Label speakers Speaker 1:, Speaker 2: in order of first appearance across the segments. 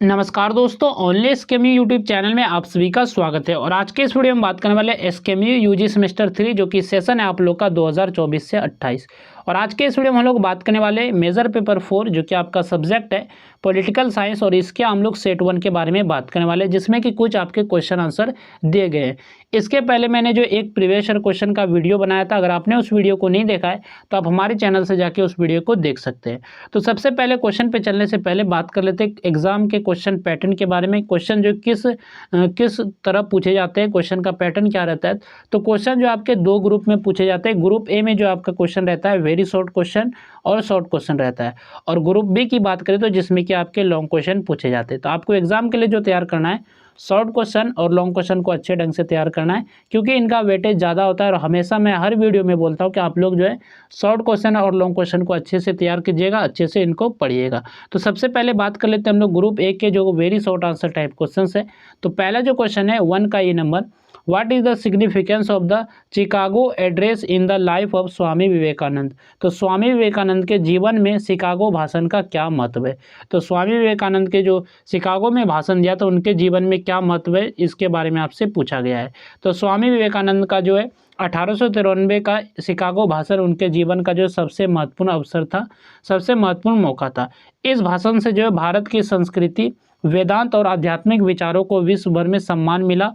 Speaker 1: नमस्कार दोस्तों, only एसकेएमयू YouTube channel में आप सभी का स्वागत है। और आज के इस वीडियो में बात करने वाले एसकेएमयू यूजी सेमेस्टर 3 जो कि सेशन है आप लोग का 2024 से 28। और आज के इस वीडियो में हम लोग बात करने वाले मेजर पेपर 4 जो कि आपका सब्जेक्ट है पॉलिटिकल साइंस, और इसके हम लोग सेट 1 के बारे में बात करने वाले, जिसमें कि कुछ आपके क्वेश्चन आंसर दिए गए हैं। इसके पहले मैंने जो एक प्रीवियस ईयर क्वेश्चन का वीडियो बनाया था, अगर आपने उस वीडियो को नहीं देखा है तो आप हमारे चैनल से जाके उस वीडियो को देख सकते हैं। तो सबसे पहले क्वेश्चन पे चलने से पहले बात कर लेते हैं एग्जाम के क्वेश्चन पैटर्न के बारे में। क्वेश्चन जो किस तरह पूछे जाते हैं, क्वेश्चन का पैटर्न क्या रहता है। तो क्वेश्चन जो आपके दो ग्रुप में पूछे जाते हैं। ग्रुप ए में जो आपका क्वेश्चन रहता है वेरी शॉर्ट क्वेश्चन और शॉर्ट क्वेश्चन रहता है, और ग्रुप बी की बात करें तो जिसमें कि आपके लॉन्ग क्वेश्चन पूछे जाते हैं। तो आपको एग्जाम के लिए जो तैयार करना है, शॉर्ट क्वेश्चन और लॉन्ग क्वेश्चन को अच्छे ढंग से तैयार करना है, क्योंकि इनका वेटेज ज़्यादा होता है। और हमेशा मैं हर वीडियो में बोलता हूँ कि आप लोग जो है शॉर्ट क्वेश्चन और लॉन्ग क्वेश्चन को अच्छे से तैयार कीजिएगा, अच्छे से इनको पढ़िएगा। तो सबसे पहले बात कर लेते हैं हम लोग ग्रुप ए के जो very short answer type question है। तो पहला जो क्वेश्चन है 1 का ये number, what is the significance of the Chicago address in the life of Swami Vivekananda. तो स्वामी विवेकानंद के जीवन में शिकागो भाषण का क्या महत्व है। तो स्वामी विवेकानंद के जो शिकागो में भाषण दिया तो उनके जीवन में क्या महत्व है, इसके बारे में आपसे पूछा गया है। तो स्वामी विवेकानंद का जो है 1893 का शिकागो भाषण उनके जीवन का जो सबसे महत्वपूर्ण अवसर था, सबसे महत्वपूर्ण मौका था। इस भाषण से जो है भारत की संस्कृति, वेदांत और आध्यात्मिक विचारों को विश्व भर में सम्मान मिला।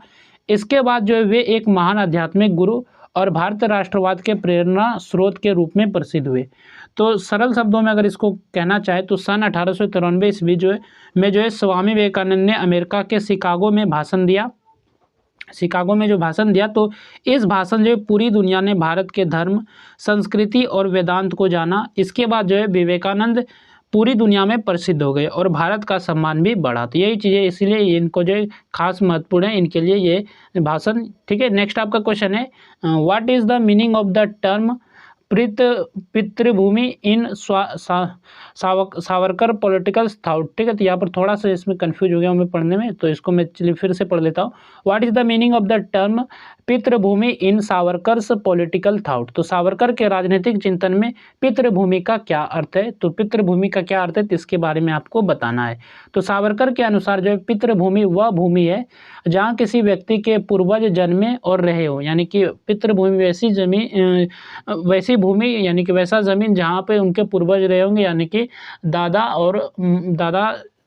Speaker 1: इसके बाद जो है वे एक महान आध्यात्मिक गुरु और भारतीय राष्ट्रवाद के प्रेरणा स्रोत के रूप में प्रसिद्ध हुए। तो सरल शब्दों में अगर इसको कहना चाहे तो सन 1893 ईस्वी जो है स्वामी विवेकानंद ने अमेरिका के शिकागो में भाषण दिया। शिकागो में जो भाषण दिया तो इस भाषण जो पूरी दुनिया ने भारत के धर्म, संस्कृति और वेदांत को जाना। इसके बाद जो है विवेकानंद पूरी दुनिया में प्रसिद्ध हो गए और भारत का सम्मान भी बढ़ा। तो यही चीज़ें इसलिए इनको जो खास महत्वपूर्ण है इनके लिए ये भाषण। ठीक है, नेक्स्ट आपका क्वेश्चन है what is the meaning of the term pitribhumi in Savarkar political thought. ठीक है, तो यहाँ पर थोड़ा सा इसमें कंफ्यूज हो गया हूँ मैं पढ़ने में, तो इसको मैं चलिए फिर से पढ़ लेता हूँ। What is the meaning of the term pitribhumi in Savarkar's political thought. तो सावरकर के राजनीतिक चिंतन में पितृभूमि का क्या अर्थ है। तो पितृभूमि का क्या अर्थ है तो इसके बारे में आपको बताना है। तो सावरकर के अनुसार जो है पितृभूमि वह भूमि है जहाँ किसी व्यक्ति के पूर्वज जन्मे और रहे हो, यानी कि पितृभूमि वैसी भूमि यानी कि वैसा ज़मीन जहाँ पे उनके पूर्वज रहे होंगे, यानी कि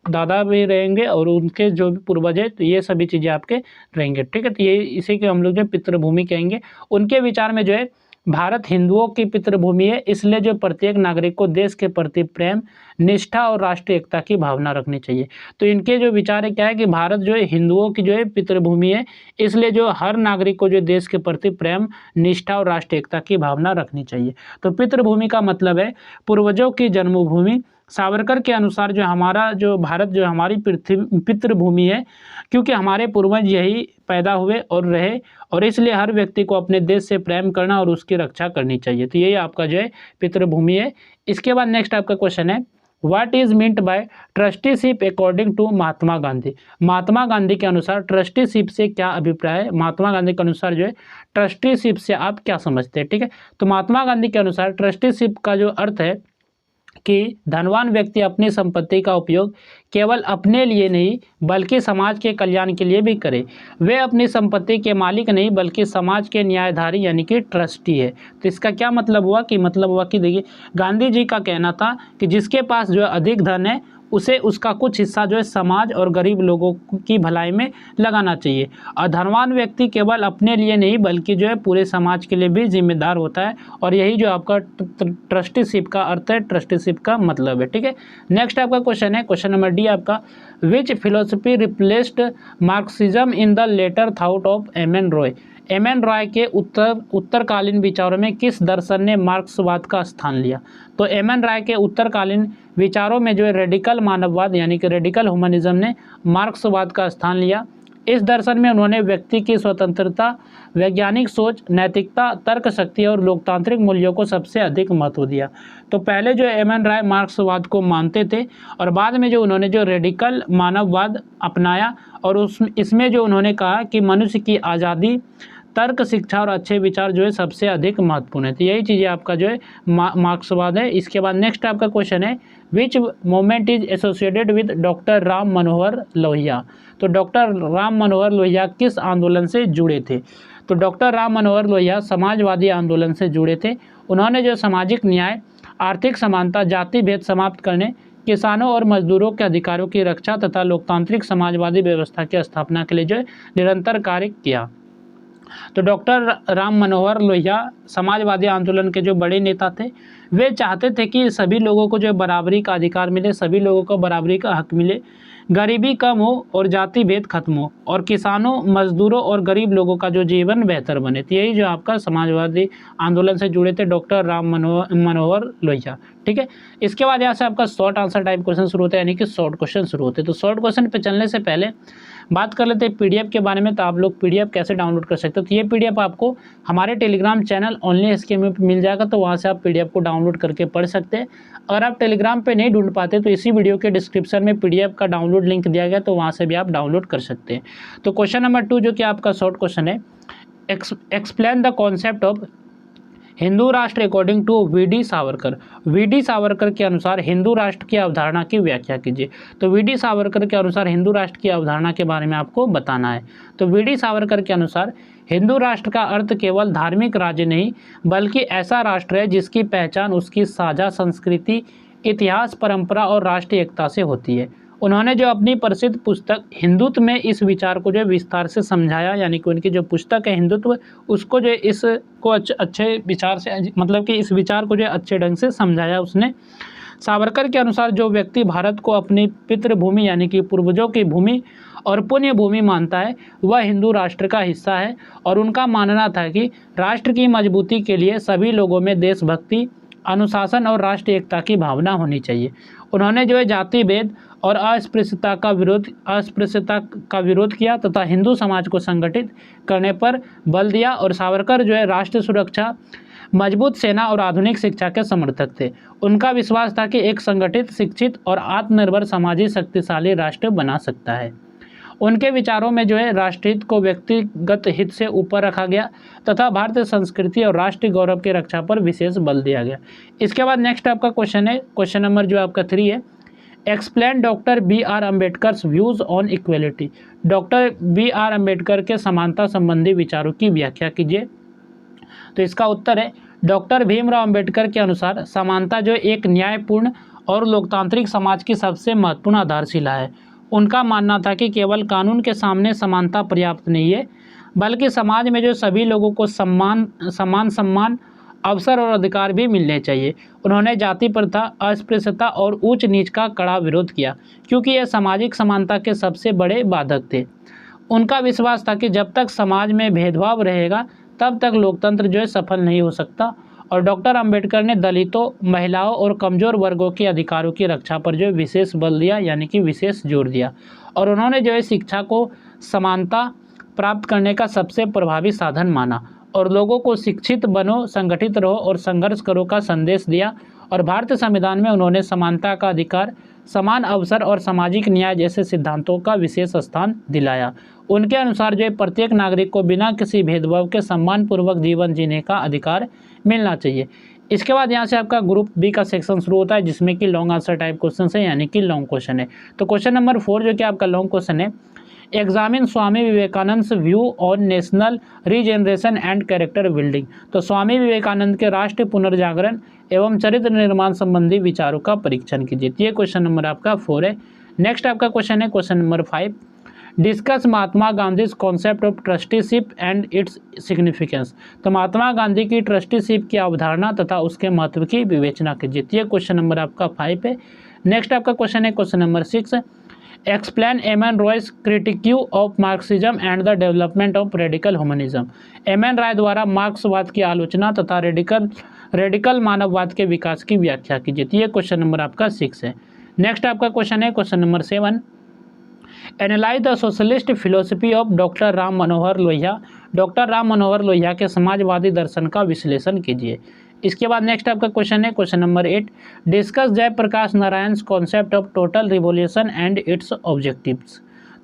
Speaker 1: दादा भी रहेंगे और उनके जो भी पूर्वज है, तो ये सभी चीज़ें आपके रहेंगे। ठीक है, तो ये इसी को हम लोग जो पितृभूमि कहेंगे। उनके विचार में जो है भारत हिंदुओं की पितृभूमि है, इसलिए जो प्रत्येक नागरिक को देश के प्रति प्रेम, निष्ठा और राष्ट्रीय एकता की भावना रखनी चाहिए। तो इनके जो विचार है क्या है कि भारत जो है हिंदुओं की जो है पितृभूमि है, इसलिए जो हर नागरिक को जो देश के प्रति प्रेम, निष्ठा और राष्ट्रीय एकता की भावना रखनी चाहिए। तो पितृभूमि का मतलब है पूर्वजों की जन्मभूमि। सावरकर के अनुसार जो हमारा जो भारत जो हमारी पृथ्वी पितृभूमि है, क्योंकि हमारे पूर्वज यही पैदा हुए और रहे, और इसलिए हर व्यक्ति को अपने देश से प्रेम करना और उसकी रक्षा करनी चाहिए। तो यही आपका जो है पितृभूमि है। इसके बाद नेक्स्ट आपका क्वेश्चन है what is meant by trusteeship according to Mahatma Gandhi. Mahatma Gandhi के अनुसार ट्रस्टीशिप से क्या अभिप्राय है। महात्मा गांधी के अनुसार जो है ट्रस्टीशिप से आप क्या समझते हैं। ठीक है, तो महात्मा गांधी के अनुसार ट्रस्टीशिप का जो अर्थ है कि धनवान व्यक्ति अपनी संपत्ति का उपयोग केवल अपने लिए नहीं बल्कि समाज के कल्याण के लिए भी करे। वे अपनी संपत्ति के मालिक नहीं बल्कि समाज के न्यायधारी यानी कि ट्रस्टी है। तो इसका क्या मतलब हुआ कि देखिए गांधी जी का कहना था कि जिसके पास जो अधिक धन है उसे उसका कुछ हिस्सा जो है समाज और गरीब लोगों की भलाई में लगाना चाहिए। और धनवान व्यक्ति केवल अपने लिए नहीं बल्कि जो है पूरे समाज के लिए भी जिम्मेदार होता है, और यही जो आपका ट्रस्टीशिप का अर्थ है, ट्रस्टीशिप का मतलब है। ठीक है, नेक्स्ट आपका क्वेश्चन है क्वेश्चन नंबर डी आपका, which philosophy replaced Marxism in the later thought of M N. Roy. M N. Roy के उत्तरकालीन विचारों में किस दर्शन ने मार्क्सवाद का स्थान लिया। तो एम.एन. रॉय के उत्तरकालीन विचारों में जो है रेडिकल मानववाद यानी कि रेडिकल ह्यूमनिज्म ने मार्क्सवाद का स्थान लिया। इस दर्शन में उन्होंने व्यक्ति की स्वतंत्रता, वैज्ञानिक सोच, नैतिकता, तर्क शक्ति और लोकतांत्रिक मूल्यों को सबसे अधिक महत्व दिया। तो पहले जो एम.एन. रॉय मार्क्सवाद को मानते थे और बाद में जो उन्होंने जो रेडिकल मानववाद अपनाया, और इसमें जो उन्होंने कहा कि मनुष्य की आज़ादी, तर्क, शिक्षा और अच्छे विचार जो है सबसे अधिक महत्वपूर्ण है। तो यही चीज़ें आपका जो है मार्क्सवाद है। इसके बाद नेक्स्ट आपका क्वेश्चन है which movement is associated with doctor Ram Manohar Lohia. तो डॉक्टर राम मनोहर लोहिया किस आंदोलन से जुड़े थे? तो डॉक्टर राम मनोहर लोहिया समाजवादी आंदोलन से जुड़े थे। उन्होंने जो सामाजिक न्याय, आर्थिक समानता, जाति भेद समाप्त करने, किसानों और मजदूरों के अधिकारों की रक्षा तथा लोकतांत्रिक समाजवादी व्यवस्था की स्थापना के लिए जो निरंतर कार्य किया। तो डॉक्टर राम मनोहर लोहिया समाजवादी आंदोलन के जो बड़े नेता थे। वे चाहते थे कि सभी लोगों को जो बराबरी का अधिकार मिले, सभी लोगों को बराबरी का हक मिले, गरीबी कम हो और जाति भेद खत्म हो, और किसानों, मजदूरों और गरीब लोगों का जो जीवन बेहतर बने। तो यही जो आपका समाजवादी आंदोलन से जुड़े थे डॉक्टर राम मनोहर लोहिया। ठीक है, इसके बाद यहाँ से आपका शॉर्ट आंसर टाइप क्वेश्चन शुरू होता है, यानी कि शॉर्ट क्वेश्चन शुरू होते हैं। तो शॉर्ट क्वेश्चन पे चलने से पहले बात कर लेते हैं पीडीएफ के बारे में। तो आप लोग पीडीएफ कैसे डाउनलोड कर सकते हो? तो ये पीडीएफ आपको हमारे टेलीग्राम चैनल ओनली एसकेएमयू पे मिल जाएगा, तो वहाँ से आप पीडीएफ को डाउनलोड करके पढ़ सकते हैं। अगर आप टेलीग्राम पे नहीं ढूंढ पाते तो इसी वीडियो के डिस्क्रिप्शन में पीडीएफ का डाउनलोड लिंक दिया गया, तो वहाँ से भी आप डाउनलोड कर सकते हैं। तो क्वेश्चन नंबर 2 जो कि आपका शॉर्ट क्वेश्चन है, explain the concept of Hindu Rashtra according to V D. Savarkar. V D. Savarkar के अनुसार हिंदू राष्ट्र की अवधारणा की व्याख्या कीजिए। तो वी.डी. सावरकर के अनुसार हिंदू राष्ट्र की अवधारणा के बारे में आपको बताना है। तो वी.डी. सावरकर के अनुसार हिंदू राष्ट्र का अर्थ केवल धार्मिक राज्य नहीं, बल्कि ऐसा राष्ट्र है जिसकी पहचान उसकी साझा संस्कृति, इतिहास, परंपरा और राष्ट्रीय एकता से होती है। उन्होंने जो अपनी प्रसिद्ध पुस्तक हिंदुत्व में इस विचार को जो विस्तार से समझाया, यानी कि उनकी जो पुस्तक है हिंदुत्व, उसको जो इसको अच्छे विचार से, मतलब कि इस विचार को जो अच्छे ढंग से समझाया उसने। सावरकर के अनुसार जो व्यक्ति भारत को अपनी पितृभूमि यानी कि पूर्वजों की भूमि और पुण्य भूमि मानता है, वह हिंदू राष्ट्र का हिस्सा है। और उनका मानना था कि राष्ट्र की मजबूती के लिए सभी लोगों में देशभक्ति, अनुशासन और राष्ट्रीय एकता की भावना होनी चाहिए। उन्होंने जो है जाति भेद और अस्पृश्यता का विरोध किया तथा हिंदू समाज को संगठित करने पर बल दिया। और सावरकर जो है राष्ट्र सुरक्षा, मजबूत सेना और आधुनिक शिक्षा के समर्थक थे। उनका विश्वास था कि एक संगठित, शिक्षित और आत्मनिर्भर समाज ही शक्तिशाली राष्ट्र बना सकता है। उनके विचारों में जो है राष्ट्रहित को व्यक्तिगत हित से ऊपर रखा गया तथा भारतीय संस्कृति और राष्ट्रीय गौरव की रक्षा पर विशेष बल दिया गया। इसके बाद नेक्स्ट आपका क्वेश्चन है, क्वेश्चन नंबर जो आपका 3 है, explain doctor B R. Ambedkar's views on equality. Doctor B R. Ambedkar के समानता संबंधी विचारों की व्याख्या कीजिए। तो इसका उत्तर है, डॉक्टर भीमराव अम्बेडकर के अनुसार समानता जो एक न्यायपूर्ण और लोकतांत्रिक समाज की सबसे महत्वपूर्ण आधारशिला है। उनका मानना था कि केवल कानून के सामने समानता पर्याप्त नहीं है, बल्कि समाज में जो सभी लोगों को समान सम्मान, अवसर और अधिकार भी मिलने चाहिए। उन्होंने जाति प्रथा, अस्पृश्यता और ऊंच नीच का कड़ा विरोध किया, क्योंकि यह सामाजिक समानता के सबसे बड़े बाधक थे। उनका विश्वास था कि जब तक समाज में भेदभाव रहेगा, तब तक लोकतंत्र जो है सफल नहीं हो सकता। और डॉक्टर अंबेडकर ने दलितों, महिलाओं और कमज़ोर वर्गों के अधिकारों की रक्षा पर जो विशेष बल दिया, यानी कि विशेष जोर दिया। और उन्होंने जो है शिक्षा को समानता प्राप्त करने का सबसे प्रभावी साधन माना और लोगों को शिक्षित बनो, संगठित रहो और संघर्ष करो का संदेश दिया। और भारतीय संविधान में उन्होंने समानता का अधिकार, समान अवसर और सामाजिक न्याय जैसे सिद्धांतों का विशेष स्थान दिलाया। उनके अनुसार जो प्रत्येक नागरिक को बिना किसी भेदभाव के सम्मानपूर्वक जीवन जीने का अधिकार मिलना चाहिए। इसके बाद यहाँ से आपका ग्रुप बी का सेक्शन शुरू होता है, जिसमें कि लॉन्ग आंसर टाइप क्वेश्चन है, यानी कि लॉन्ग क्वेश्चन है। तो क्वेश्चन नंबर 4 जो कि आपका लॉन्ग क्वेश्चन है, examine Swami Vivekananda view on national regeneration and character building. तो स्वामी विवेकानंद के राष्ट्रीय पुनर्जागरण एवं चरित्र निर्माण संबंधी विचारों का परीक्षण कीजिए। ये क्वेश्चन नंबर आपका 4 है। नेक्स्ट आपका क्वेश्चन है question number 5, discuss Mahatma Gandhi concept of trusteeship and its significance. तो महात्मा गांधी की ट्रस्टीशिप की अवधारणा तथा उसके महत्व की विवेचना कीजिए। ये क्वेश्चन नंबर आपका 5 है। नेक्स्ट आपका क्वेश्चन है question number 6, explain M N. Roy's critique of Marxism and the development of radical humanism. M N. Roy द्वारा मार्क्सवाद की आलोचना तथा रेडिकल मानववाद के विकास की व्याख्या कीजिए। ये क्वेश्चन नंबर आपका 6 है। नेक्स्ट आपका क्वेश्चन है question number 7, analyse the socialist philosophy of doctor Ram Manohar Lohia. Doctor Ram Manohar Lohia के समाजवादी दर्शन का विश्लेषण कीजिए। इसके बाद नेक्स्ट आपका क्वेश्चन है question number 8, discuss Jayaprakash Narayan concept of total revolution and its objectives.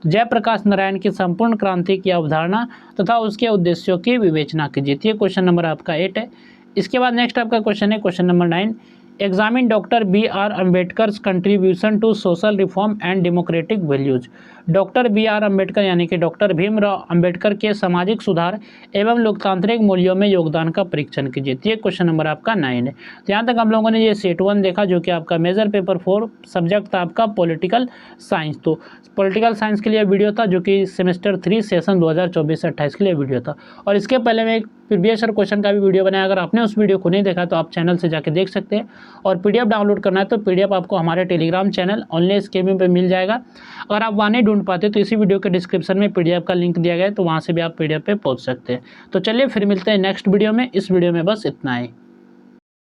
Speaker 1: Jayaprakash Narayan की संपूर्ण क्रांति की अवधारणा तथा उसके उद्देश्यों की विवेचना कीजिए। ये क्वेश्चन नंबर आपका 8 है। इसके बाद नेक्स्ट आपका क्वेश्चन है question number 9, examine doctor B R Ambedkar contribution to social reform and democratic values. Doctor B R Ambedkar यानी कि डॉक्टर भीमराव अम्बेडकर के सामाजिक सुधार एवं लोकतांत्रिक मूल्यों में योगदान का परीक्षण कीजिए। ये क्वेश्चन नंबर आपका 9 है। तो यहाँ तक हम लोगों ने ये सेट 1 देखा, जो कि आपका मेजर पेपर 4 सब्जेक्ट था आपका पॉलिटिकल साइंस। तो पॉलिटिकल साइंस के लिए वीडियो था, जो कि सेमेस्टर 3 सेशन 2024 से 28 के लिए वीडियो था। और इसके पहले मैं एक प्रीवियस ईयर क्वेश्चन का भी वीडियो बनाया, अगर आपने उस वीडियो को नहीं देखा तो आप चैनल से जाके देख सकते हैं। और पीडीएफ डाउनलोड करना है तो पीडीएफ आपको हमारे टेलीग्राम चैनल ऑनलाइन स्कीमिंग पे मिल जाएगा। अगर आप वहाँ नहीं ढूंढ पाते तो इसी वीडियो के डिस्क्रिप्शन में पीडीएफ का लिंक दिया गया है, तो वहाँ से भी आप पीडीएफ पे पहुँच सकते हैं। तो चलिए फिर मिलते हैं नेक्स्ट वीडियो में। इस वीडियो में बस इतना ही।